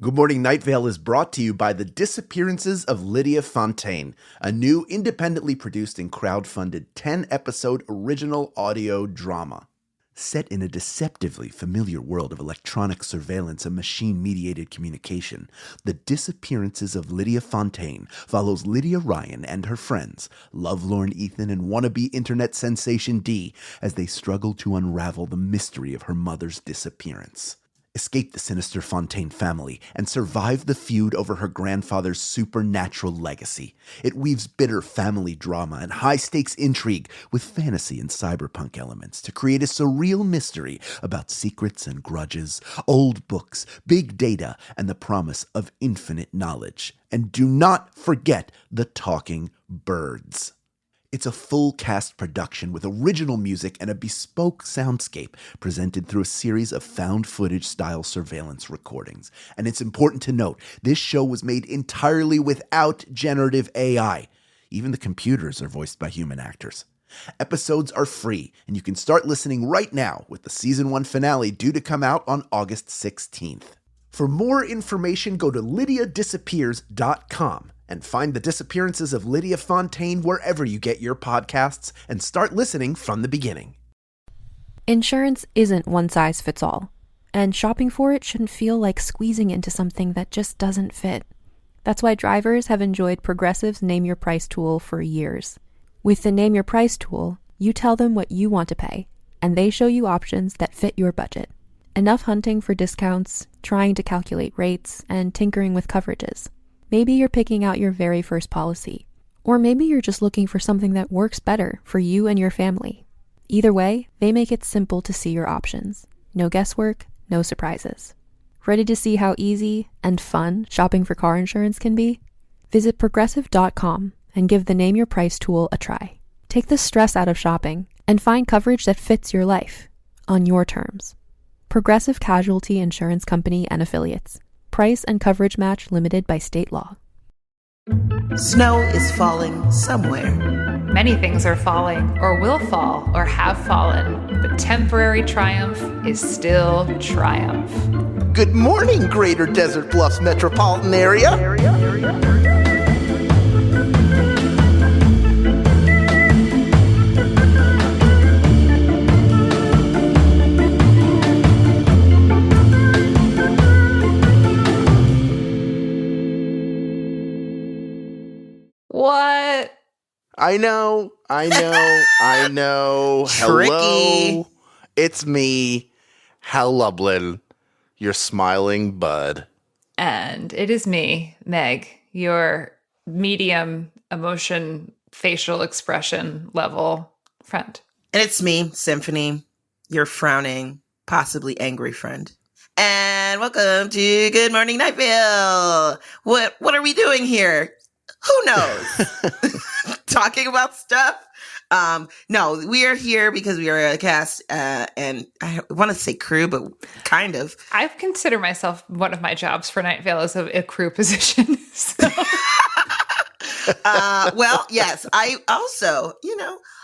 Good Morning Night Vale is brought to you by The Disappearances of Lydia Fontaine, a new independently produced and crowdfunded 10-episode original audio drama. Set in a deceptively familiar world of electronic surveillance and machine-mediated communication, The Disappearances of Lydia Fontaine follows Lydia Ryan and her friends, lovelorn Ethan and wannabe internet sensation Dee, as they struggle to unravel the mystery of her mother's disappearance. Escape the sinister Fontaine family, and survive the feud over her grandfather's supernatural legacy. It weaves bitter family drama and high-stakes intrigue with fantasy and cyberpunk elements to create a surreal mystery about secrets and grudges, old books, big data, and the promise of infinite knowledge. And do not forget the talking birds. It's a full-cast production with original music and a bespoke soundscape presented through a series of found-footage-style surveillance recordings. And it's important to note, this show was made entirely without generative AI. Even the computers are voiced by human actors. Episodes are free, and you can start listening right now with the Season 1 finale due to come out on August 16th. For more information, go to lydiadisappears.com. and find The Disappearances of Lydia Fontaine wherever you get your podcasts and start listening from the beginning. Insurance isn't one size fits all, and shopping for it shouldn't feel like squeezing into something that just doesn't fit. That's why drivers have enjoyed Progressive's Name Your Price tool for years. With the Name Your Price tool, you tell them what you want to pay, and they show you options that fit your budget. Enough hunting for discounts, trying to calculate rates, and tinkering with coverages. Maybe you're picking out your very first policy, or maybe you're just looking for something that works better for you and your family. Either way, they make it simple to see your options. No guesswork, no surprises. Ready to see how easy and fun shopping for car insurance can be? Visit Progressive.com and give the Name Your Price tool a try. Take the stress out of shopping and find coverage that fits your life, on your terms. Progressive Casualty Insurance Company and Affiliates. Price and coverage match limited by state law. Snow is falling somewhere. Many things are falling, or will fall, or have fallen, but temporary triumph is still triumph. Good morning, Greater Desert Bluffs metropolitan area. What? I know. Tricky. Hello. It's me, Hal Lublin, your smiling bud. And it is me, Meg, your medium emotion, facial expression level friend. And it's me, Symphony, your frowning, possibly angry friend. And welcome to Good Morning Night Vale. What are we doing here? Who knows? Talking about stuff? No, we are here because we are a cast, and I want to say crew, but kind of. I consider myself one of my jobs for Night Vale as a crew position. So. Well, yes, I also,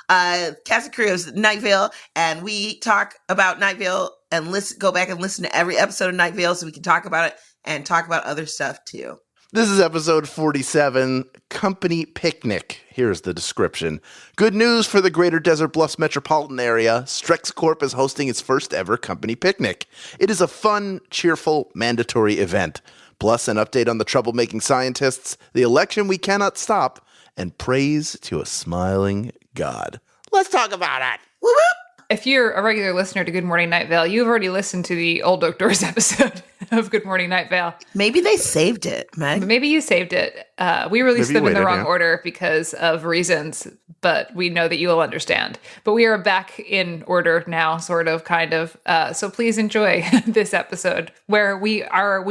cast and crew of Night Vale, and we talk about Night Vale and go back and listen to every episode of Night Vale so we can talk about it and talk about other stuff too. This is episode 47, Company Picnic. Here's the description. Good news for the Greater Desert Bluffs metropolitan area. Strex Corp is hosting its first ever company picnic. It is a fun, cheerful, mandatory event. Plus an update on the troublemaking scientists, the election we cannot stop, and praise to a smiling God. Let's talk about it. Whoop whoop. If you're a regular listener to Good Morning Night Vale, you've already listened to the Old Oak Doors episode of Good Morning Night Vale. Maybe they saved it, Meg. Maybe you saved it. We released them in the wrong order because of reasons, but we know that you will understand. But we are back in order now, sort of, kind of. So please enjoy this episode where we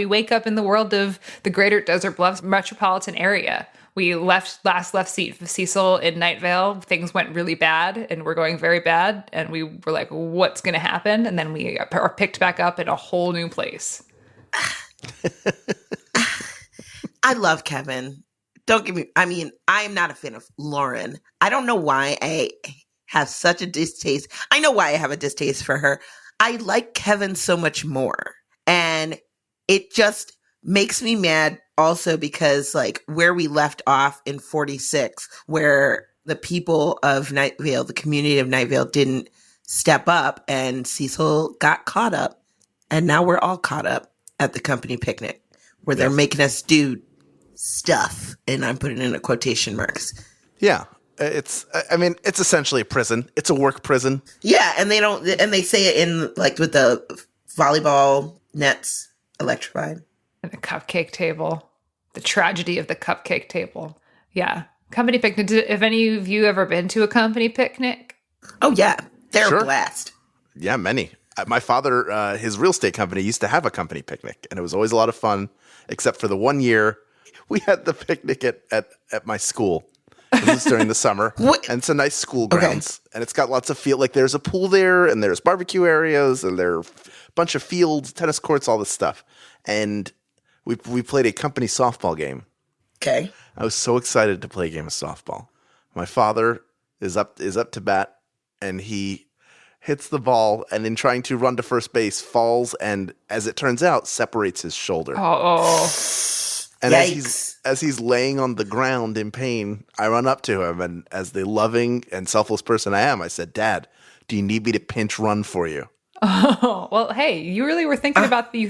wake up in the world of the Greater Desert Bluffs metropolitan area. We left Cecil in Night Vale. Things went really bad, and we're going very bad. And we were like, what's going to happen? And then we are picked back up in a whole new place. I love Kevin. Don't get me, I am not a fan of Lauren. I don't know why I have such a distaste. I know why I have a distaste for her. I like Kevin so much more. And it just makes me mad also because like where we left off in 46, where the people of Night Vale, the community of Night Vale didn't step up and Cecil got caught up. And now we're all caught up at the company picnic where they're making us do stuff. And I'm putting in a quotation marks. Yeah. It's essentially a prison. It's a work prison. Yeah. And they say it in like with the volleyball nets electrified. And the cupcake table. The tragedy of the cupcake table. Yeah. Company picnic. Have any of you ever been to a company picnic? Oh, yeah. They're a blast. Yeah, many. My father, his real estate company used to have a company picnic, and it was always a lot of fun, except for the one year we had the picnic at my school. It was during the summer. And it's a nice school grounds. Okay. And it's got lots of field. Like there's a pool there, and there's barbecue areas, and there are a bunch of fields, tennis courts, all this stuff. And we played a company softball game. Okay. I was so excited to play a game of softball. My father is up to bat, and he hits the ball, and in trying to run to first base, falls, and as it turns out, separates his shoulder. Oh. And as he's laying on the ground in pain, I run up to him, and as the loving and selfless person I am, I said, "Dad, do you need me to pinch run for you?" Oh, well, hey, you really were thinking about the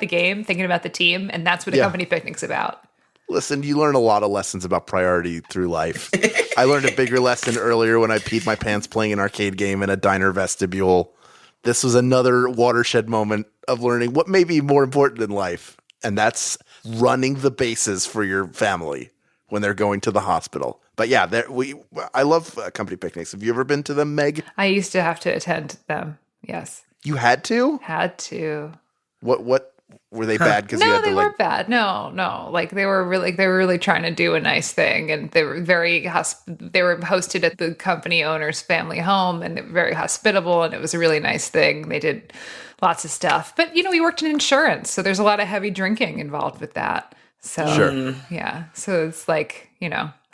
game, thinking about the team, and that's what a company picnic's about. Listen, you learn a lot of lessons about priority through life. I learned a bigger lesson earlier when I peed my pants playing an arcade game in a diner vestibule. This was another watershed moment of learning what may be more important in life, and that's running the bases for your family when they're going to the hospital. But yeah, I love company picnics. Have you ever been to them, Meg? I used to have to attend them. Yes. You had to? Had to. What were they bad? Because you had to they weren't bad. No. Like they were really trying to do a nice thing, and they were they were hosted at the company owner's family home, and they were very hospitable, and it was a really nice thing. They did lots of stuff, but we worked in insurance, so there's a lot of heavy drinking involved with that. So yeah, so it's like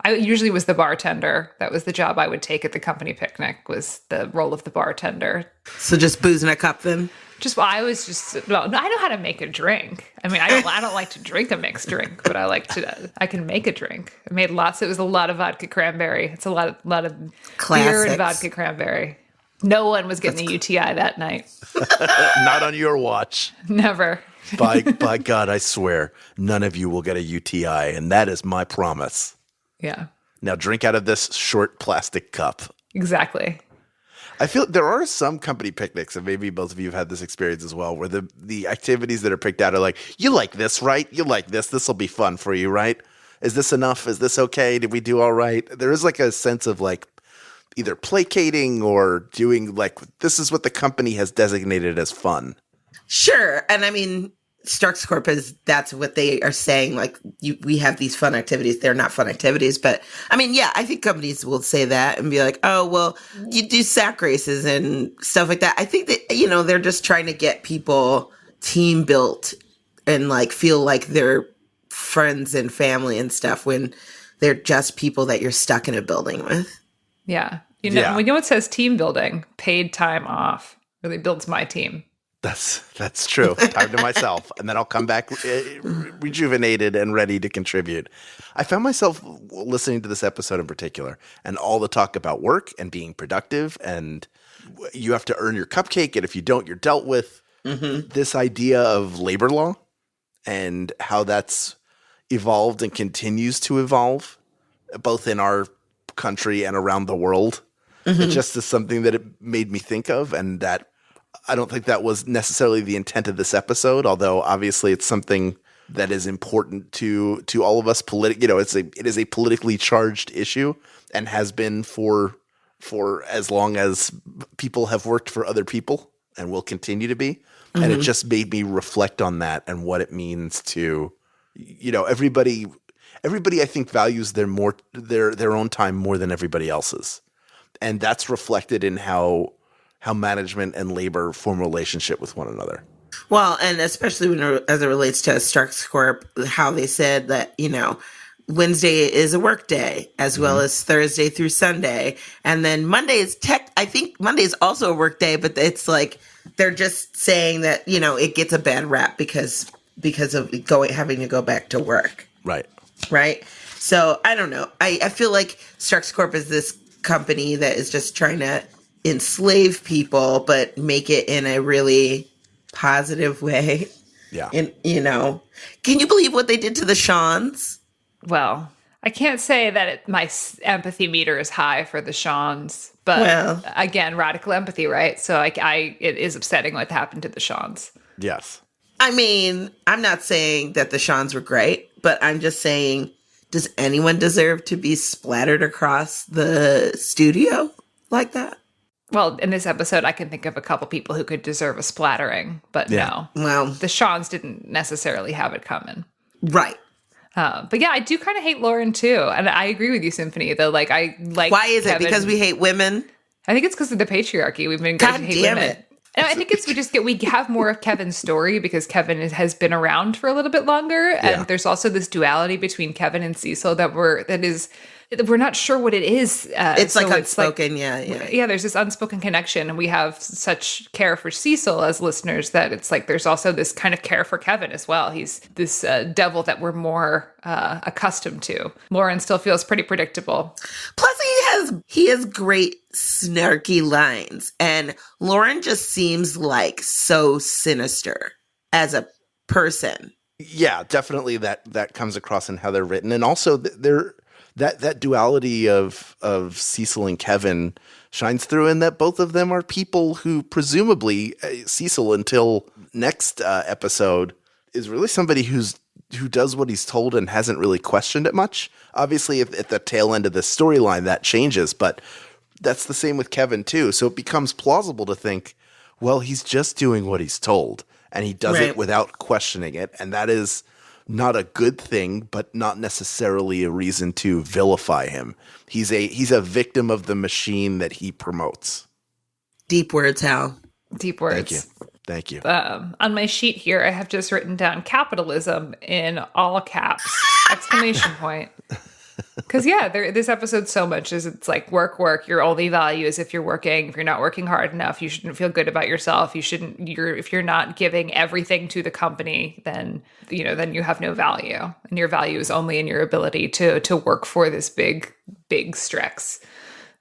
I usually was the bartender. That was the job I would take at the company picnic, was the role of the bartender. So just booze in a cup then? I know how to make a drink. I mean, I don't like to drink a mixed drink, but I can make a drink. I made lots. It was a lot of vodka cranberry. It's a lot of beer and vodka cranberry. No one was getting a UTI that night. Not on your watch. Never. By God, I swear, none of you will get a UTI, and that is my promise. Yeah. Now drink out of this short plastic cup. Exactly. I feel there are some company picnics, and maybe both of you have had this experience as well, where the activities that are picked out are like, you like this, right? You like this. This will be fun for you, right? Is this enough? Is this okay? Did we do all right? There is like a sense of like either placating or doing like, this is what the company has designated as fun. Sure. And I mean, Strex Corp that's what they are saying. Like we have these fun activities. They're not fun activities, but I mean, yeah, I think companies will say that and be like, oh, well, you do sack races and stuff like that. I think that, they're just trying to get people team built and like feel like they're friends and family and stuff when they're just people that you're stuck in a building with. Yeah. It says team building, paid time off, really builds my team. That's true. Time to myself. And then I'll come back rejuvenated and ready to contribute. I found myself listening to this episode in particular and all the talk about work and being productive, and you have to earn your cupcake, and if you don't, you're dealt with. Mm-hmm. This idea of labor law and how that's evolved and continues to evolve, both in our country and around the world. Mm-hmm. It just is something that it made me think of, and that I don't think that was necessarily the intent of this episode, although obviously it's something that is important to all of us. It is a politically charged issue and has been for as long as people have worked for other people and will continue to be. Mm-hmm. And it just made me reflect on that and what it means to, everybody I think values their own time more than everybody else's. And that's reflected in how management and labor form a relationship with one another. Well, and especially as it relates to Strex Corp, how they said that, Wednesday is a work day as well as Thursday through Sunday. And then Monday I think Monday is also a work day, but it's like, they're just saying that, it gets a bad rap because because of having to go back to work. Right. Right. So I don't know. I feel like Strex Corp is this company that is just trying to enslave people, but make it in a really positive way. Yeah. And, can you believe what they did to the Shawns? Well, I can't say that my empathy meter is high for the Shawns, but again, radical empathy, right? So it is upsetting what happened to the Shawns. Yes. I mean, I'm not saying that the Shawns were great, but I'm just saying, does anyone deserve to be splattered across the studio like that? Well, in this episode, I can think of a couple people who could deserve a splattering, but no. Well, the Shawns didn't necessarily have it coming. Right. But yeah, I do kind of hate Lauren too. And I agree with you, Symphony, though. Like, I like Why is Kevin. it? Because we hate women? I think it's because of the patriarchy. We've been God to hate damn women. it. And I think we have more of Kevin's story because Kevin has been around for a little bit longer. And there's also this duality between Kevin and Cecil that we're not sure what it is. It's like unspoken, yeah. There's this unspoken connection, and we have such care for Cecil as listeners that it's like there's also this kind of care for Kevin as well. He's this devil that we're more accustomed to. Lauren still feels pretty predictable. Plus, he has great snarky lines, and Lauren just seems like so sinister as a person. Yeah, definitely that comes across in how they're written, and also that duality of Cecil and Kevin shines through in that both of them are people who presumably Cecil until next episode is really somebody who does what he's told and hasn't really questioned it much. Obviously, at the tail end of the storyline that changes, but that's the same with Kevin too. So it becomes plausible to think, well, he's just doing what he's told and he does it without questioning it, and that is not a good thing, but not necessarily a reason to vilify him. He's a victim of the machine that he promotes. Deep words, Hal. Deep words. Thank you. On my sheet here, I have just written down capitalism in all caps, exclamation point. Because this episode so much is it's like work. Your only value is if you're working. If you're not working hard enough, you shouldn't feel good about yourself. If you're not giving everything to the company, then you have no value, and your value is only in your ability to work for this big Strex.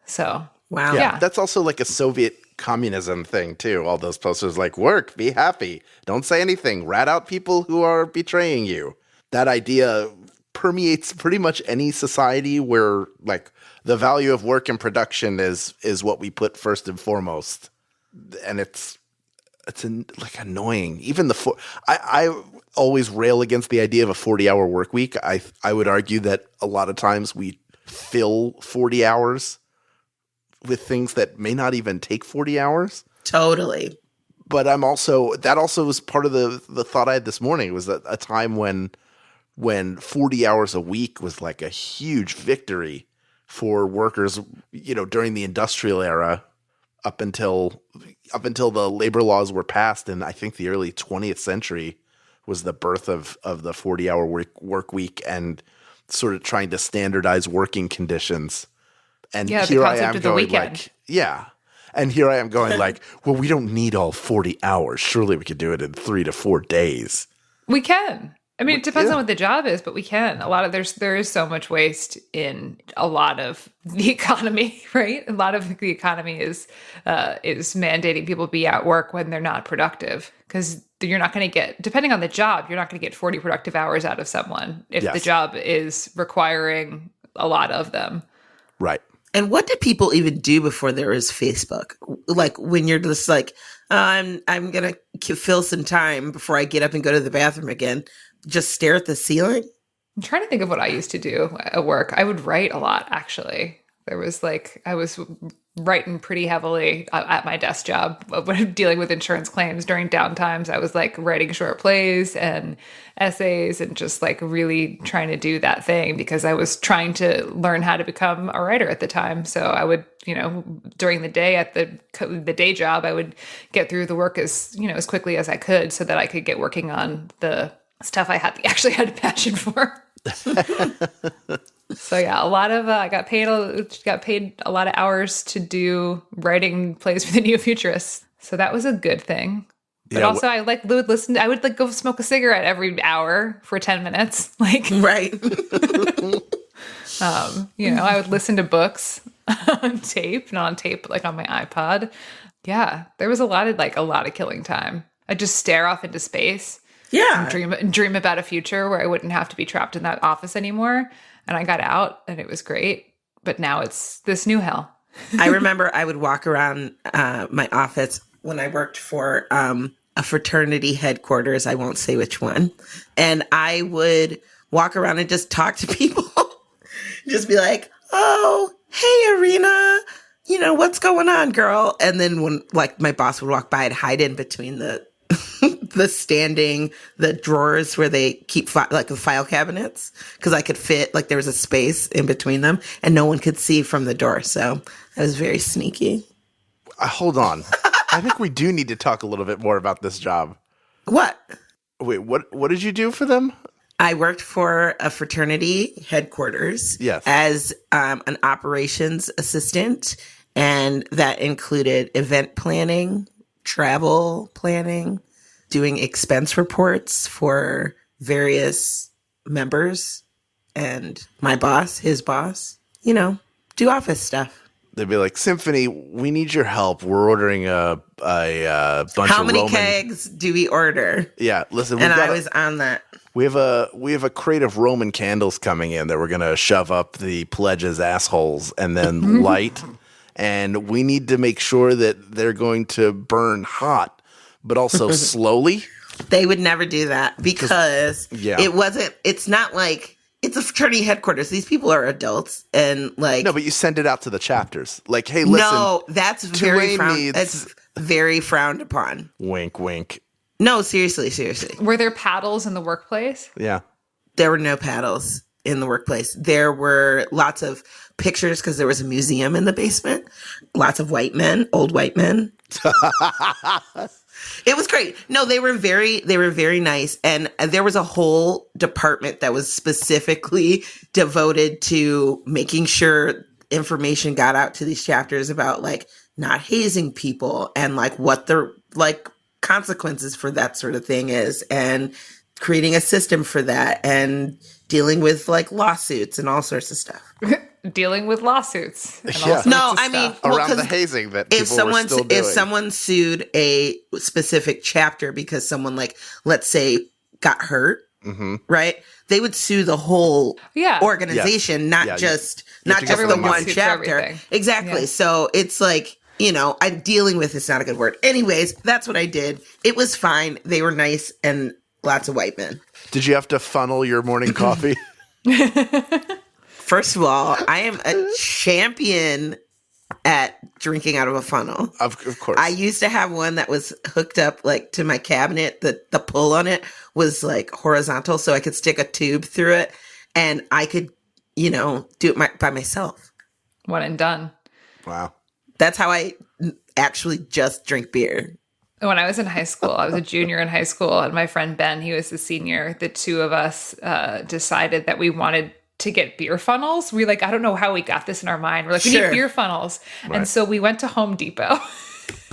So wow, yeah, that's also like a Soviet communism thing too. All those posters like work, be happy, don't say anything, rat out people who are betraying you. That idea permeates pretty much any society where like the value of work and production is what we put first and foremost, and it's like annoying. Even I always rail against the idea of a 40-hour work week. I would argue that a lot of times we fill 40 hours with things that may not even take 40 hours. Totally. But that also was part of the thought I had this morning. It was a time when 40 hours a week was like a huge victory for workers, during the industrial era up until the labor laws were passed. And I think the early 20th century was the birth of the 40-hour work week and sort of trying to standardize working conditions. And here I am going like, and here I am going like, well, we don't need all 40 hours. Surely we could do it in 3 to 4 days. We can. I mean, it depends on what the job is, but we can. There is so much waste in a lot of the economy, right? A lot of the economy is mandating people be at work when they're not productive, because you're not going to get, depending on the job, you're not going to get 40 productive hours out of someone if the job is requiring a lot of them. Right. And what did people even do before there was Facebook? Like when you're just like, I'm going to fill some time before I get up and go to the bathroom again. Just stare at the ceiling? I'm trying to think of what I used to do at work. I would write a lot, actually. I was writing pretty heavily at my desk job when dealing with insurance claims during downtimes. I was like writing short plays and essays and just like really trying to do that thing because I was trying to learn how to become a writer at the time. So I would, during the day at the day job, I would get through the work as quickly as I could so that I could get working on the stuff I actually had a passion for. So yeah, a lot of I got paid a lot of hours to do writing plays for the Neo Futurists. So that was a good thing. But also, I would listen. I would like go smoke a cigarette every hour for 10 minutes. Like, Right. I would listen to books on tape, not on tape, but like on my iPod. Yeah, there was a lot of killing time. I'd just stare off into space. Yeah. And dream about a future where I wouldn't have to be trapped in that office anymore. And I got out and it was great. But now it's this new hell. I remember I would walk around my office when I worked for a fraternity headquarters. I won't say which one. And I would walk around and just talk to people. Just be like, oh, hey, Arena. What's going on, girl? And then when like my boss would walk by, I'd hide in between the the drawers where they keep the file cabinets, because I could fit, like there was a space in between them and no one could see from the door. So I was very sneaky. Hold on. I think we do need to talk a little bit more about this job. What? Wait, what did you do for them? I worked for a fraternity headquarters as an operations assistant, and that included event planning, travel planning, doing expense reports for various members, and my boss, his boss, do office stuff. They'd be like, Symphony, we need your help. We're ordering a bunch of Roman. How many kegs do we order? Yeah, listen. I was on that. We have a crate of Roman candles coming in that we're gonna shove up the pledges' assholes and then light. And we need to make sure that they're going to burn hot, but also slowly. They would never do that because it's not like it's a fraternity headquarters. These people are adults and like. No, but you send it out to the chapters. Like, hey, listen. No, that's very frowned upon. Wink, wink. No, seriously. Were there paddles in the workplace? Yeah. There were no paddles in the workplace. There were lots of pictures because there was a museum in the basement. Lots of white men, old white men. It was great. No, they were very nice. And there was a whole department that was specifically devoted to making sure information got out to these chapters about like not hazing people and like what the like consequences for that sort of thing is, and creating a system for that, and dealing with like lawsuits and all sorts of stuff. Dealing with lawsuits. And all no, I mean around the hazing that people were still doing. If someone sued a specific chapter because someone, like, let's say, got hurt, right? They would sue the whole organization, not just the one chapter. Exactly. Yeah. So it's like, I'm dealing with, it's not a good word. Anyways, that's what I did. It was fine. They were nice and lots of white men. Did you have to funnel your morning coffee? First of all, I am a champion at drinking out of a funnel. Of course. I used to have one that was hooked up like to my cabinet. The pull on it was like horizontal, so I could stick a tube through it, and I could, do it by myself. One and done. Wow. That's how I actually just drink beer. When I was in high school, I was a junior in high school, and my friend Ben, he was a senior. The two of us decided that we wanted to get beer funnels. We I don't know how we got this in our mind. We're like, we need beer funnels. Right. And so we went to Home Depot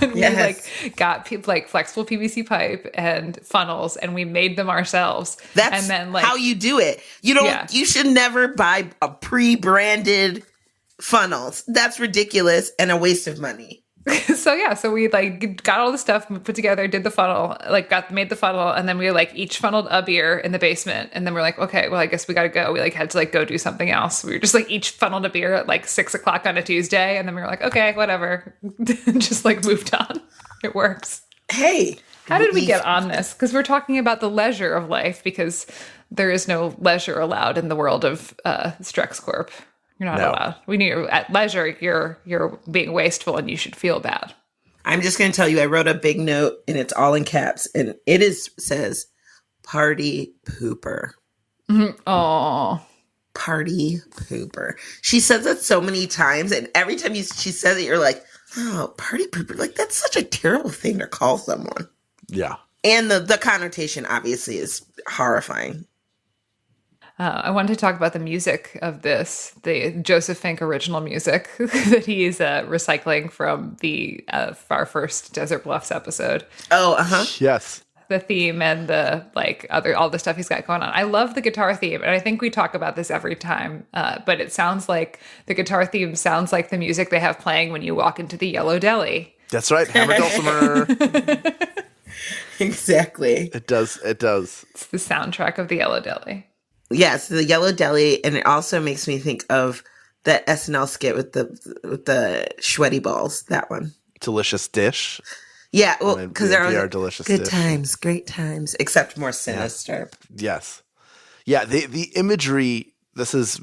and we got flexible PVC pipe and funnels, and we made them ourselves. That's and then, how you do it. You should never buy a pre-branded funnels. That's ridiculous and a waste of money. So we got all the stuff put together, did the funnel, made the funnel, and then we each funneled a beer in the basement, and then we're like, okay, well, I guess we gotta go. We had to go do something else. We were just each funneled a beer at 6:00 on a Tuesday, and then we were like, okay, whatever, just moved on. It works. Hey, how did we get on this? Because we're talking about the leisure of life, because there is no leisure allowed in the world of Strex Corp. You're not allowed. We need at leisure. You're being wasteful, and you should feel bad. I'm just going to tell you. I wrote a big note, and it's all in caps, and says "party pooper." Oh, party pooper. She says that so many times, and every time she says it, you're like, "Oh, party pooper!" That's such a terrible thing to call someone. Yeah, and the connotation obviously is horrifying. I wanted to talk about the music of this, the Joseph Fink original music that he's recycling from our first Desert Bluffs episode. Oh, uh-huh. Yes. The theme and the all the stuff he's got going on. I love the guitar theme, and I think we talk about this every time. But it sounds like the guitar theme sounds like the music they have playing when you walk into the Yellow Deli. That's right, Hammer Dulcimer. Exactly. It does. It's the soundtrack of the Yellow Deli. Yes, the Yellow Deli, and it also makes me think of that SNL skit with the sweaty balls. That one. Delicious dish. Yeah, well, because they're NPR delicious good dish. times, great times, except more sinister. Yes. Yeah, the imagery, this is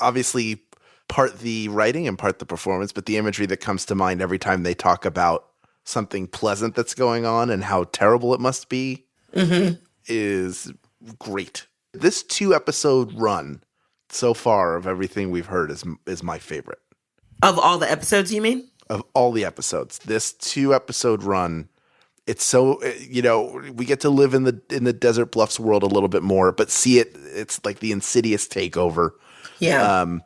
obviously part the writing and part the performance, but the imagery that comes to mind every time they talk about something pleasant that's going on and how terrible it must be is great. This 2-episode run so far of everything we've heard is my favorite. Of all the episodes, you mean? Of all the episodes, this 2-episode run, it's so, we get to live in the Desert Bluffs world a little bit more, but see it's like the Insidious takeover. Yeah.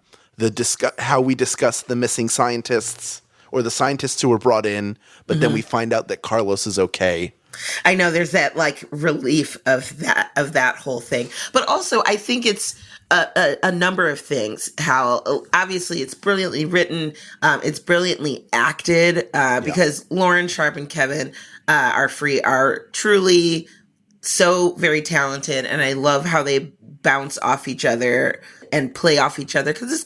How we discuss the missing scientists or the scientists who were brought in, but then we find out that Carlos is okay. I know there's that like relief of that whole thing, but also I think it's a number of things. How obviously it's brilliantly written, it's brilliantly acted, because Lauren Sharp and Kevin are truly so very talented, and I love how they bounce off each other and play off each other, because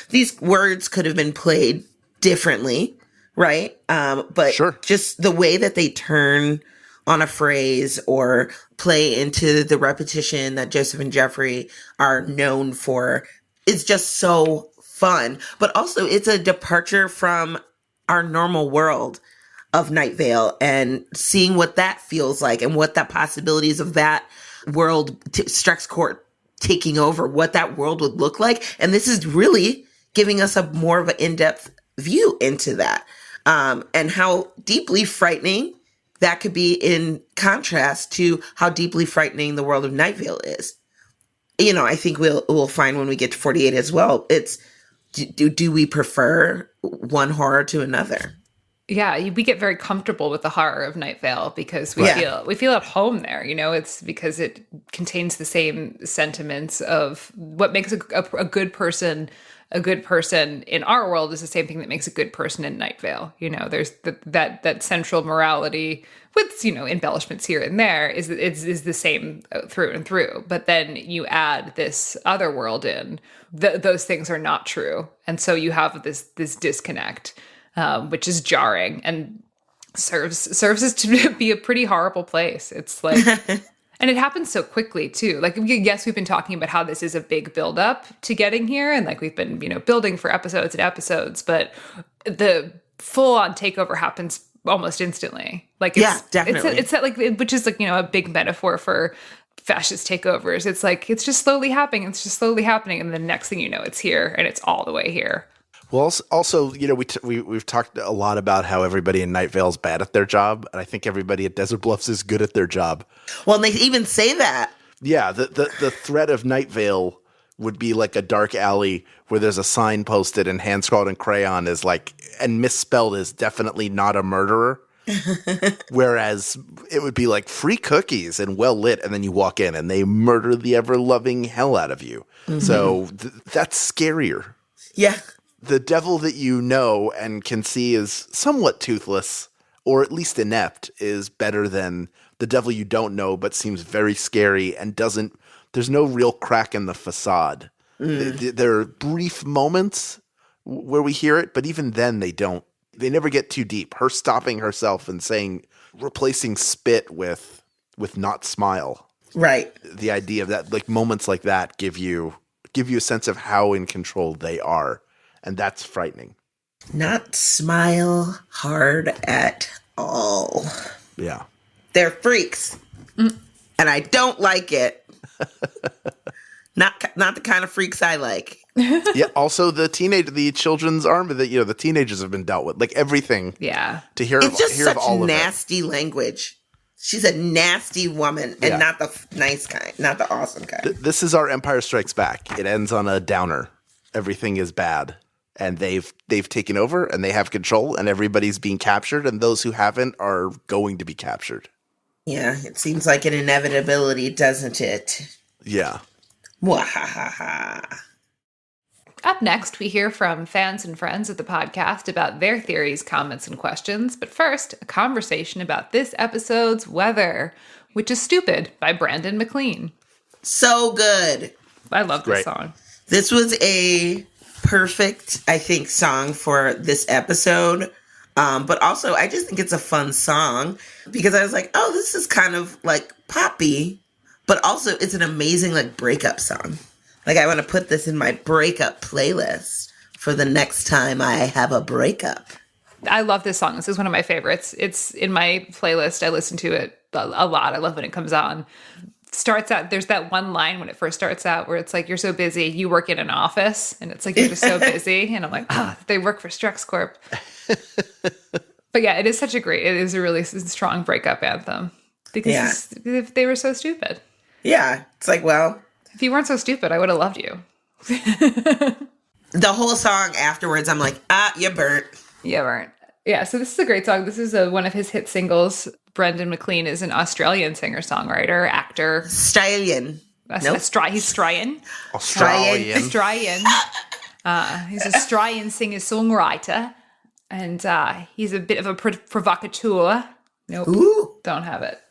these words could have been played differently, right? But sure. Just the way that they turn on a phrase or play into the repetition that Joseph and Jeffrey are known for is just so fun. But also it's a departure from our normal world of Night Vale, and seeing what that feels like and what the possibilities of that world, Strex Corp taking over, what that world would look like. And this is really giving us a more of an in-depth view into that, and how deeply frightening that could be, in contrast to how deeply frightening the world of Night Vale is. I think we'll find when we get to 48 as well. It's do we prefer one horror to another? Yeah, we get very comfortable with the horror of Night Vale because we feel at home there. It's because it contains the same sentiments of what makes a good person. A good person in our world is the same thing that makes a good person in Night Vale. There's that central morality with, embellishments here and there is the same through and through. But then you add this other world in, those things are not true. And so you have this disconnect, which is jarring and serves us to be a pretty horrible place. It's like... And it happens so quickly, too. Like, yes, we've been talking about how this is a big buildup to getting here. And, like, we've been, building for episodes and episodes. But the full-on takeover happens almost instantly. Like, definitely. It's that, like, which is, like, a big metaphor for fascist takeovers. It's like, it's just slowly happening. It's just slowly happening. And the next thing you know, it's here. And it's all the way here. Well, also, we've talked a lot about how everybody in Night Vale is bad at their job, and I think everybody at Desert Bluffs is good at their job. Well, and they even say that. Yeah, the threat of Night Vale would be like a dark alley where there's a sign posted and hand scrawled in crayon is like, and misspelled is definitely not a murderer. Whereas it would be like free cookies and well lit, and then you walk in and they murder the ever loving hell out of you. So that's scarier. Yeah. The devil that you know and can see is somewhat toothless, or at least inept, is better than the devil you don't know but seems very scary and there's no real crack in the facade. There are brief moments where we hear it, but even then they never get too deep. Her stopping herself and saying, replacing spit with not smile. Right. The idea of that, like moments like that give you a sense of how in control they are. And that's frightening. Not smile hard at all. Yeah. They're freaks. And I don't like it. Not the kind of freaks I like. Yeah. Also, the children's army that the teenagers have been dealt with, like everything. Yeah. To hear it's just hear such of all nasty language. She's a nasty woman, and not the nice kind, not the awesome kind. This is our Empire Strikes Back. It ends on a downer. Everything is bad, and they've taken over, and they have control, and everybody's being captured, and those who haven't are going to be captured. Yeah, it seems like an inevitability, doesn't it? Yeah. Mwahaha. Up next, we hear from fans and friends of the podcast about their theories, comments, and questions. But first, a conversation about this episode's weather, which is Stupid by Brandon McLean. So good. I love this song. This was a perfect, I think, song for this episode. But also, I just think it's a fun song because I was like, oh, this is kind of like poppy, but also it's an amazing like breakup song. Like, I want to put this in my breakup playlist for the next time I have a breakup. I love this song. This is one of my favorites. It's in my playlist. I listen to it a lot. I love when it comes on. Starts out, there's that one line when it first starts out where it's like, you're so busy, you work in an office. And it's like, you're just so busy. And I'm like, they work for Strex Corp. But yeah, it is a really strong breakup anthem. Because they were so stupid. Yeah. It's like, well, if you weren't so stupid, I would have loved you. The whole song afterwards, I'm like, you burnt. You burnt. Yeah, so this is a great song. This is one of his hit singles. Brendan McLean is an Australian singer-songwriter, actor. Australian. He's Australian. Australian. He's an Australian singer-songwriter. And he's a bit of a provocateur. Nope. Ooh. Don't have it.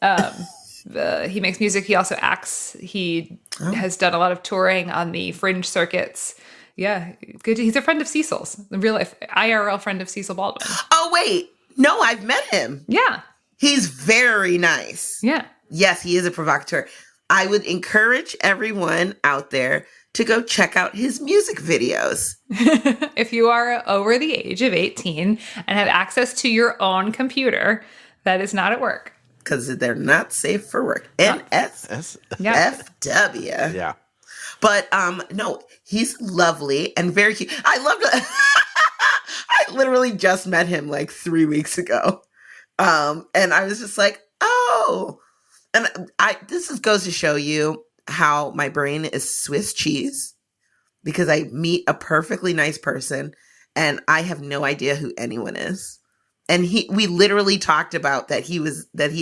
He makes music. He also acts. He has done a lot of touring on the fringe circuits. Yeah, good. He's a friend of Cecil's, the real life IRL friend of Cecil Baldwin. Oh, wait. No, I've met him. Yeah. He's very nice. Yeah. Yes, he is a provocateur. I would encourage everyone out there to go check out his music videos. If you are over the age of 18 and have access to your own computer, that is not at work. Because they're not safe for work. NSFW. Yeah. But no, he's lovely and very cute. I loved it. I literally just met him like 3 weeks ago. And I was just like, oh. And this goes to show you how my brain is Swiss cheese. Because I meet a perfectly nice person and I have no idea who anyone is. And we literally talked about that he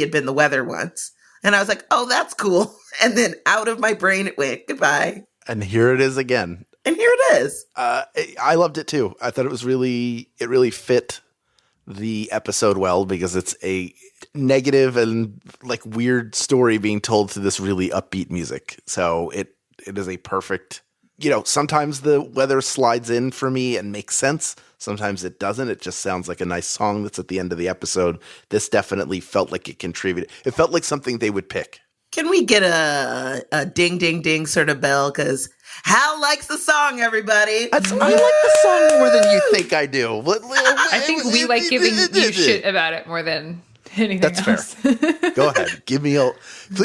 had been the weather once. And I was like, oh, that's cool. And then out of my brain it went. Goodbye. And here it is again. And here it is. I loved it too. I thought it really fit the episode well because it's a negative and like weird story being told through this really upbeat music. So it is a perfect, sometimes the weather slides in for me and makes sense. Sometimes it doesn't. It just sounds like a nice song that's at the end of the episode. This definitely felt like it contributed. It felt like something they would pick. Can we get a ding, ding, ding sort of bell? Because Hal likes the song, everybody. I like the song more than you think I do. I think we like giving you shit about it more than anything else. That's fair. Go ahead. Give me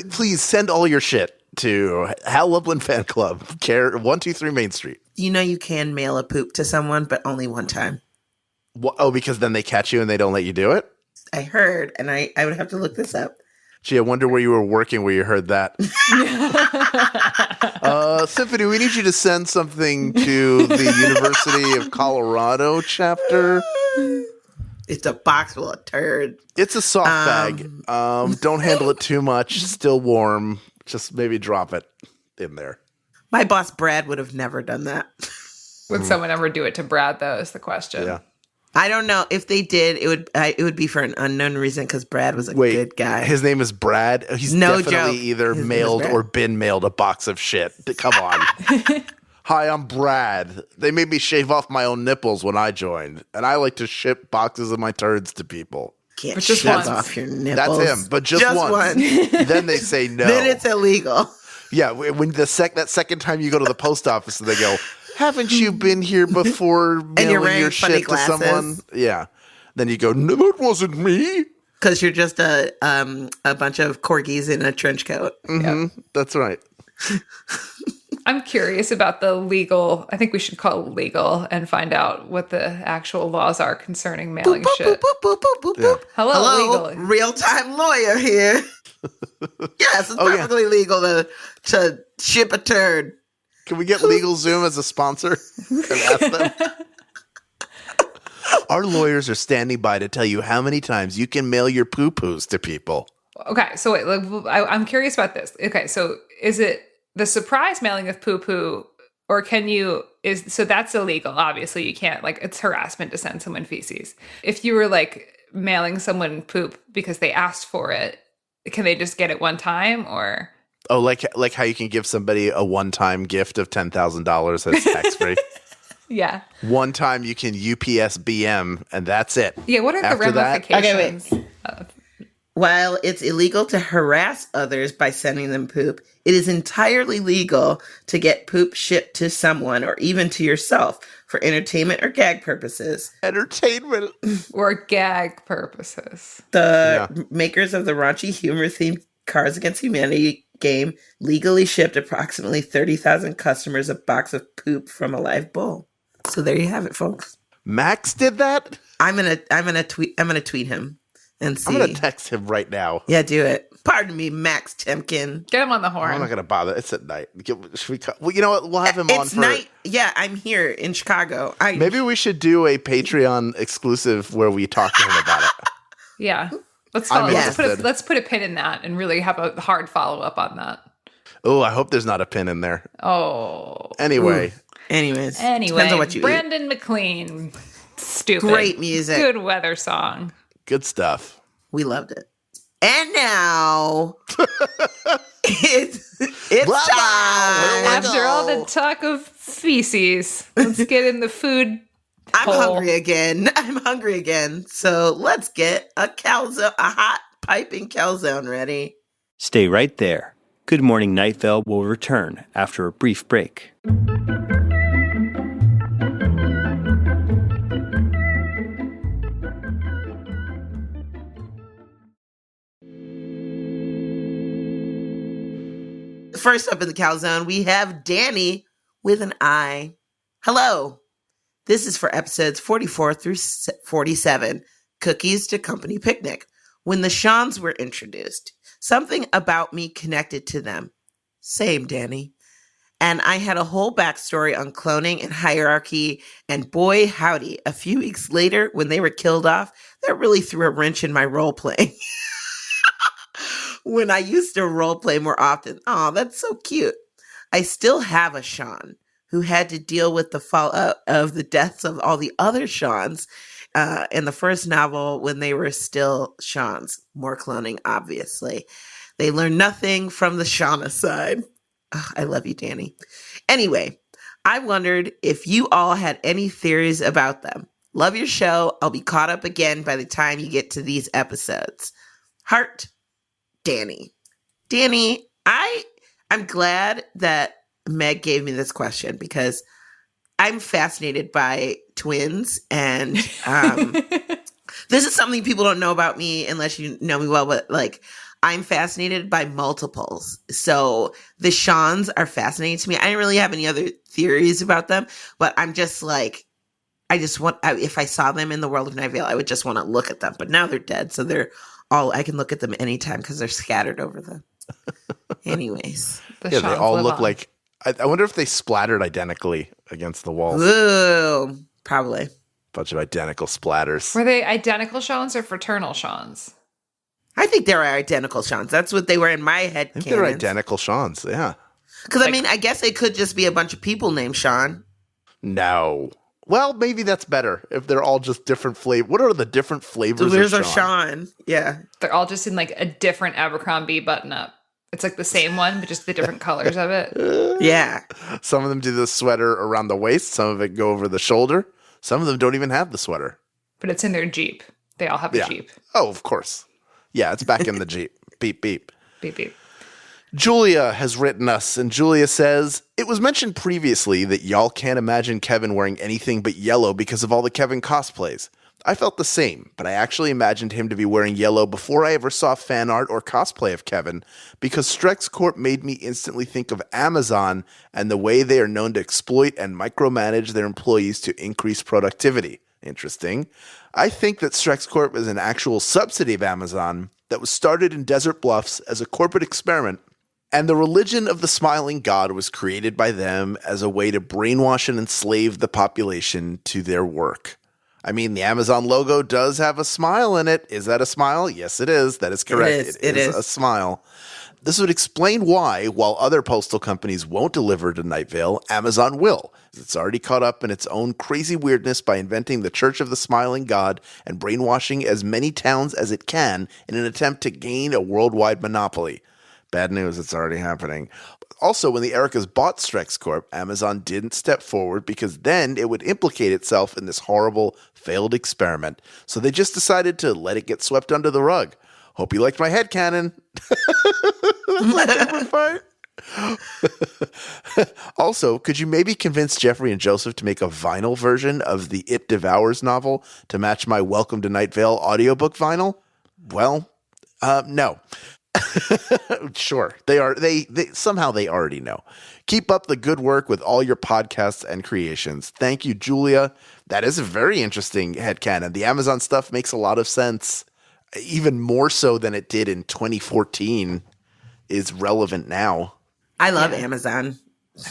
please send all your shit to Hal Lublin Fan Club, Care 123 Main Street. You can mail a poop to someone, but only one time. Oh, because then they catch you and they don't let you do it? I heard, and I would have to look this up. Gee, I wonder where you were working where you heard that. Symphony, we need you to send something to the University of Colorado chapter. It's a box full of turd. It's a soft bag. Don't handle it too much. Still warm. Just maybe drop it in there. My boss, Brad, would have never done that. Would someone ever do it to Brad, though, is the question. Yeah. I don't know. If they did, it would be for an unknown reason because Brad was a good guy. His name is Brad? He's definitely either mailed or been mailed a box of shit. Come on. Hi, I'm Brad. They made me shave off my own nipples when I joined, and I like to ship boxes of my turds to Can't just shave off your nipples. That's him, but just once. Then they say no. Then it's illegal. Yeah, when that second time you go to the post office and they go, haven't you been here before mailing your shit to someone? Yeah. Then you go, no, that wasn't me. Because you're just a bunch of corgis in a trench coat. Mm-hmm. Yep. That's right. I'm curious about the legal, I think we should call it legal and find out what the actual laws are concerning mailing shit. Boop, boop, boop, boop, boop, boop. Hello, real-time lawyer here. Yes, it's perfectly legal to ship a turd. Can we get LegalZoom as a sponsor and ask them? Our lawyers are standing by to tell you how many times you can mail your poo-poos to people. Okay, so wait, I'm curious about this. Okay, so is it the surprise mailing of poo-poo, or so that's illegal, obviously. You can't, it's harassment to send someone feces. If you were, mailing someone poop because they asked for it, can they just get it one time, or? Oh, like how you can give somebody a one-time gift of $10,000 that's tax-free? Yeah. One time you can UPS BM, and that's it. Yeah, what are the ramifications? While it's illegal to harass others by sending them poop, it is entirely legal to get poop shipped to someone or even to yourself for entertainment or gag purposes. Entertainment. Or gag purposes. The makers of the raunchy humor-themed Cards Against Humanity game legally shipped approximately 30,000 customers a box of poop from a live bull. So there you have it, folks. Max did that? I'm gonna tweet him and see. I'm gonna text him right now. Yeah, do it. Pardon me, Max Temkin. Get him on the horn. I'm not gonna bother. It's at night. Well, you know what? We'll have him on. It's night. Yeah, I'm here in Chicago. Maybe we should do a Patreon exclusive where we talk to him about it. Yeah. Let's put a pin in that and really have a hard follow-up on that. Oh, I hope there's not a pin in there. Oh. Anyway. Ooh. Anyways. Depends on what you Brandon McLean. Stupid. Great music. Good weather song. Good stuff. We loved it. And now it's time. After all the talk of feces, let's get in the food. I'm hungry again. So let's get a hot piping calzone ready. Stay right there. Good Morning Night Vale will return after a brief break. First up in the calzone, we have Danny with an I. Hello. This is for episodes 44 through 47, Cookies to Company Picnic. When the Shans were introduced, something about me connected to them. Same, Danny. And I had a whole backstory on cloning and hierarchy, and boy, howdy, a few weeks later, when they were killed off, that really threw a wrench in my role-playing. When I used to role-play more often. Oh, that's so cute. I still have a Shan who had to deal with the fallout of the deaths of all the other Shans in the first novel when they were still Shans. More cloning, obviously. They learned nothing from the Shauna side. Oh, I love you, Danny. Anyway, I wondered if you all had any theories about them. Love your show. I'll be caught up again by the time you get to these episodes. Heart, Danny. Danny, I'm glad that Meg gave me this question because I'm fascinated by twins, and this is something people don't know about me unless you know me well, but I'm fascinated by multiples. So the Shans are fascinating to me. I didn't really have any other theories about them, but I'm just if I saw them in the world of Night Vale, I would just want to look at them. But now they're dead, so I can look at them anytime because they're scattered over them. Anyways. They all look like, I wonder if they splattered identically against the walls. Ooh, probably. Bunch of identical splatters. Were they identical Shans or fraternal Shans? I think they were identical Shans. That's what they were in my head. I think they're identical Shans, yeah. Because, I guess they could just be a bunch of people named Sean. No. Well, maybe that's better if they're all just different flavors. What are the different flavors of Sean? Yeah. They're all just in a different Abercrombie button-up. It's the same one, but just the different colors of it. Yeah. Some of them do the sweater around the waist. Some of it go over the shoulder. Some of them don't even have the sweater. But it's in their Jeep. They all have a Jeep. Oh, of course. Yeah, it's back in the Jeep. Beep, beep. Beep, beep. Julia has written us, and Julia says, it was mentioned previously that y'all can't imagine Kevin wearing anything but yellow because of all the Kevin cosplays. I felt the same, but I actually imagined him to be wearing yellow before I ever saw fan art or cosplay of Kevin, because Strex Corp made me instantly think of Amazon and the way they are known to exploit and micromanage their employees to increase productivity. Interesting. I think that Strex Corp is an actual subsidy of Amazon that was started in Desert Bluffs as a corporate experiment. And the religion of the smiling god was created by them as a way to brainwash and enslave the population to their work. I mean, the Amazon logo does have a smile in it. Is that a smile? Yes, it is. That is correct. It is a smile. This would explain why, while other postal companies won't deliver to Night Vale, Amazon will. It's already caught up in its own crazy weirdness by inventing the Church of the Smiling God and brainwashing as many towns as it can in an attempt to gain a worldwide monopoly. Bad news, it's already happening. Also, when the Ericas bought Strex Corp, Amazon didn't step forward because then it would implicate itself in this horrible, failed experiment. So they just decided to let it get swept under the rug. Hope you liked my headcanon. That's my favorite part. Also, could you maybe convince Jeffrey and Joseph to make a vinyl version of the It Devours novel to match my Welcome to Night Vale audiobook vinyl? Well, no. Sure. They somehow they already know. Keep up the good work with all your podcasts and creations. Thank you, Julia. That is a very interesting headcanon. The Amazon stuff makes a lot of sense. Even more so than it did in 2014 is relevant now. I love Amazon.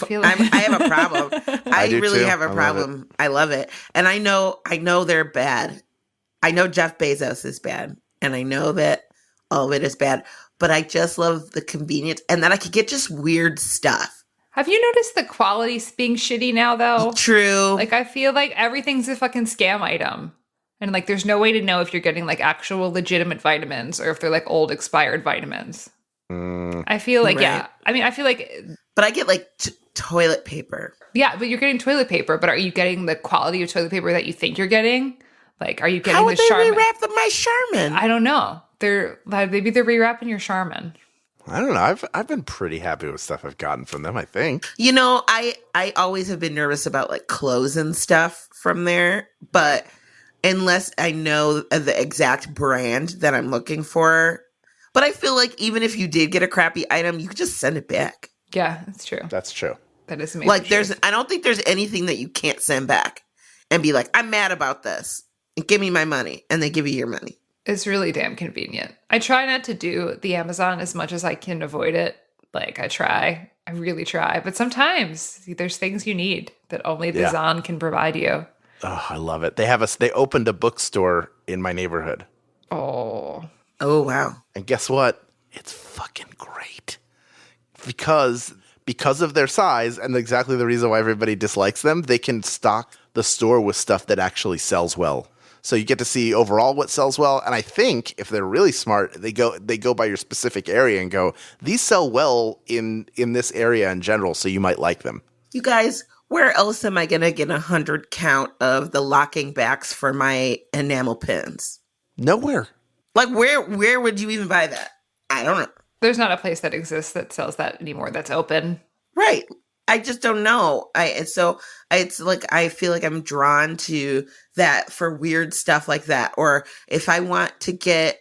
I have a problem. I really too. have a problem. I love it. And I know they're bad. I know Jeff Bezos is bad. And I know that all of it is bad. But I just love the convenience and that I could get just weird stuff. Have you noticed the quality being shitty now, though? True. Like, I feel like everything's a fucking scam item. And, like, there's no way to know if you're getting, like, actual legitimate vitamins or if they're, like, old expired vitamins. I feel like, yeah. I mean, I feel like... But I get, like, toilet paper. Yeah, but you're getting toilet paper. But are you getting the quality of toilet paper that you think you're getting? Like, are you getting How would the they Charmin? rewrap my Charmin? I don't know. Maybe they're rewrapping your Charmin. I don't know. I've been pretty happy with stuff I've gotten from them, I think. You know, I always have been nervous about, like, clothes and stuff from there. But unless I know the exact brand that I'm looking for. But I feel like even if you did get a crappy item, you could just send it back. Yeah, that's true. That's true. That is amazing. Like, I don't think there's anything that you can't send back and be like, I'm mad about this. Give me my money. And they give you your money. It's really damn convenient. I try not to do the Amazon as much as I can avoid it. Like, I really try. But sometimes there's things you need that only the Zon can provide you. Oh, I love it. They opened a bookstore in my neighborhood. Oh, wow. And guess what? It's fucking great. Because of their size and exactly the reason why everybody dislikes them, they can stock the store with stuff that actually sells well. So you get to see overall what sells well. And I think if they're really smart, they go by your specific area and go, these sell well in this area in general, so you might like them. You guys, where else am I going to get 100 count of the locking backs for my enamel pins? Nowhere. Like, where would you even buy that? I don't know. There's not a place that exists that sells that anymore that's open. Right. I just don't know. It's like I feel like I'm drawn to that for weird stuff like that. Or if I want to get,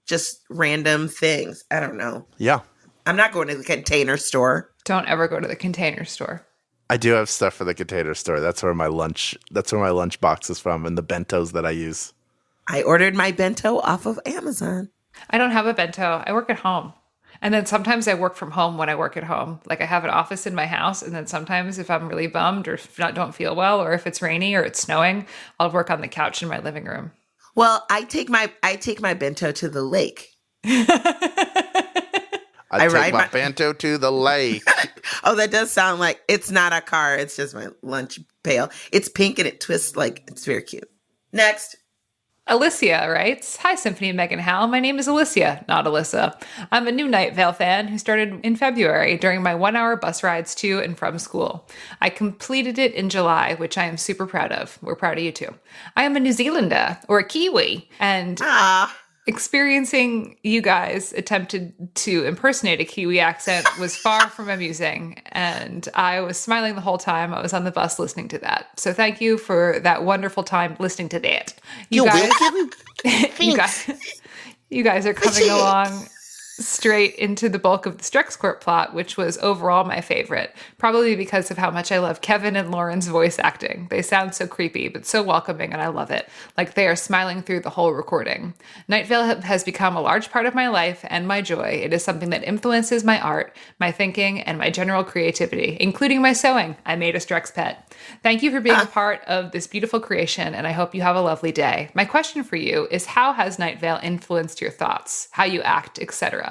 just random things. I don't know. Yeah. I'm not going to the Container Store. Don't ever go to the Container Store. I do have stuff for the Container Store. That's where my lunch box is from and the bentos that I use. I ordered my bento off of Amazon. I don't have a bento. I work at home. And then sometimes I work from home when I work at home. Like, I have an office in my house. And then sometimes if I'm really bummed or if I don't feel well or if it's rainy or it's snowing, I'll work on the couch in my living room. Well, I take my bento to the lake. I take my bento to the lake. Oh, that does sound like it's not a car. It's just my lunch pail. It's pink and it twists like it's very cute. Next. Alicia writes, "Hi, Symphony and Meg and Hal. My name is Alicia, not Alyssa. I'm a new Night Vale fan who started in February during my 1-hour bus rides to and from school. I completed it in July, which I am super proud of. We're proud of you too. I am a New Zealander, or a Kiwi, and experiencing you guys attempted to impersonate a Kiwi accent was far from amusing, and I was smiling the whole time I was on the bus listening to that. So thank you for that wonderful time listening to that. You guys are coming along straight into the bulk of the Strex Corp plot, which was overall my favorite, probably because of how much I love Kevin and Lauren's voice acting. They sound so creepy, but so welcoming, and I love it. Like they are smiling through the whole recording. Night Vale has become a large part of my life and my joy. It is something that influences my art, my thinking, and my general creativity, including my sewing. I made a Strex pet. Thank you for being a part of this beautiful creation, and I hope you have a lovely day. My question for you is, how has Night Vale influenced your thoughts, how you act, etc.?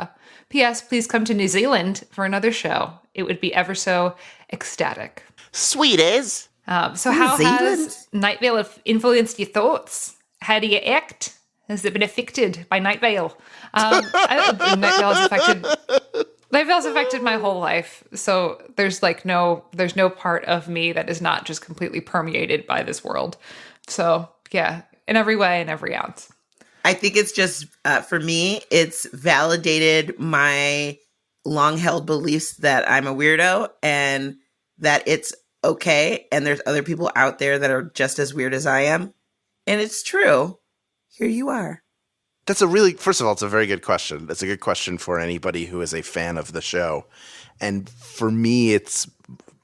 P.S. Please come to New Zealand for another show. It would be ever so ecstatic. Sweet as. So how has Night Vale influenced your thoughts? How do you act? Has it been affected by Night Vale? Night Vale's affected my whole life. So there's no part of me that is not just completely permeated by this world. So yeah, in every way and every ounce. I think it's just, for me, it's validated my long-held beliefs that I'm a weirdo and that it's okay. And there's other people out there that are just as weird as I am. And it's true. Here you are. First of all, it's a very good question. That's a good question for anybody who is a fan of the show. And for me, it's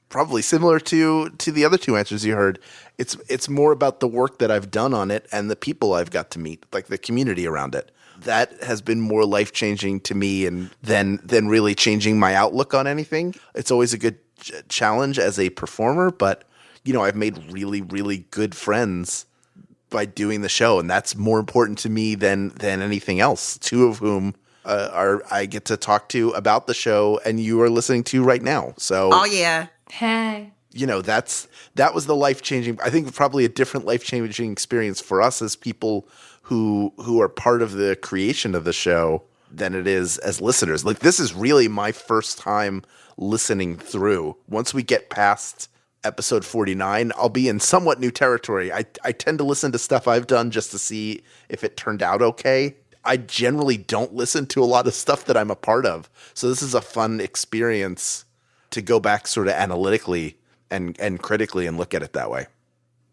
probably similar to the other two answers you heard. It's more about the work that I've done on it and the people I've got to meet, like the community around it. That has been more life-changing to me than really changing my outlook on anything. It's always a good challenge as a performer, but I've made really, really good friends by doing the show, and that's more important to me than anything else. Two of whom I get to talk to about the show, and you are listening to right now. So, oh yeah, hey. That was the life-changing, I think probably a different life-changing experience for us as people who are part of the creation of the show than it is as listeners. Like, this is really my first time listening through. Once we get past episode 49, I'll be in somewhat new territory. I tend to listen to stuff I've done just to see if it turned out okay. I generally don't listen to a lot of stuff that I'm a part of. So this is a fun experience to go back sort of analytically and critically and look at it that way.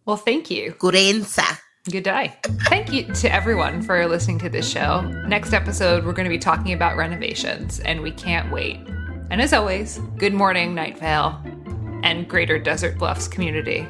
Well, thank you. Good answer. Good day. Thank you to everyone for listening to this show. Next episode, we're going to be talking about renovations, and we can't wait. And as always, good morning, Night Vale, and Greater Desert Bluffs community.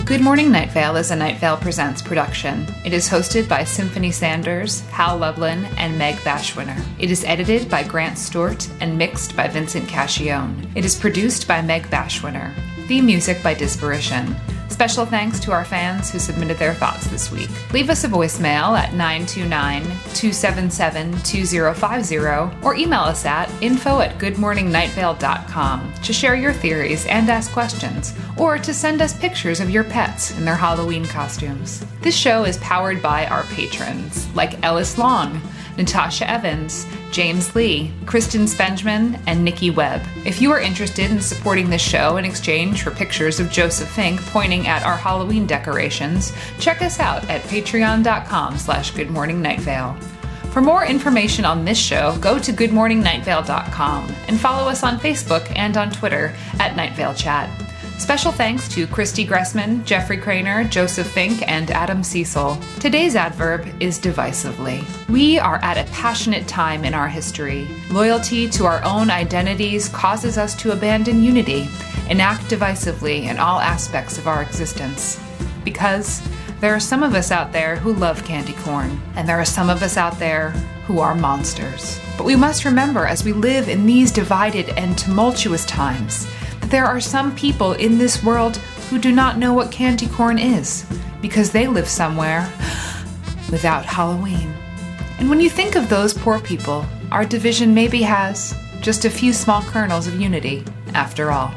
Good Morning Night Vale is a Night Vale Presents production. It is hosted by Symphony Sanders, Hal Lublin, and Meg Bashwiner. It is edited by Grant Stewart and mixed by Vincent Cacchione. It is produced by Meg Bashwiner. Theme music by Disparition. Special thanks to our fans who submitted their thoughts this week. Leave us a voicemail at 929-277-2050 or email us at info@goodmorningnightVale.com to share your theories and ask questions, or to send us pictures of your pets in their Halloween costumes. This show is powered by our patrons, like Ellis Long, Natasha Evans, James Lee, Kristen Spengeman, and Nikki Webb. If you are interested in supporting this show in exchange for pictures of Joseph Fink pointing at our Halloween decorations, check us out at patreon.com/goodmorningnightVale. For more information on this show, go to goodmorningnightVale.com and follow us on Facebook and on Twitter at Night Vale Chat. Special thanks to Christy Gressman, Jeffrey Craner, Joseph Fink, and Adam Cecil. Today's adverb is divisively. We are at a passionate time in our history. Loyalty to our own identities causes us to abandon unity and act divisively in all aspects of our existence. Because there are some of us out there who love candy corn, and there are some of us out there who are monsters. But we must remember, as we live in these divided and tumultuous times, there are some people in this world who do not know what candy corn is, because they live somewhere without Halloween. And when you think of those poor people, our division maybe has just a few small kernels of unity after all.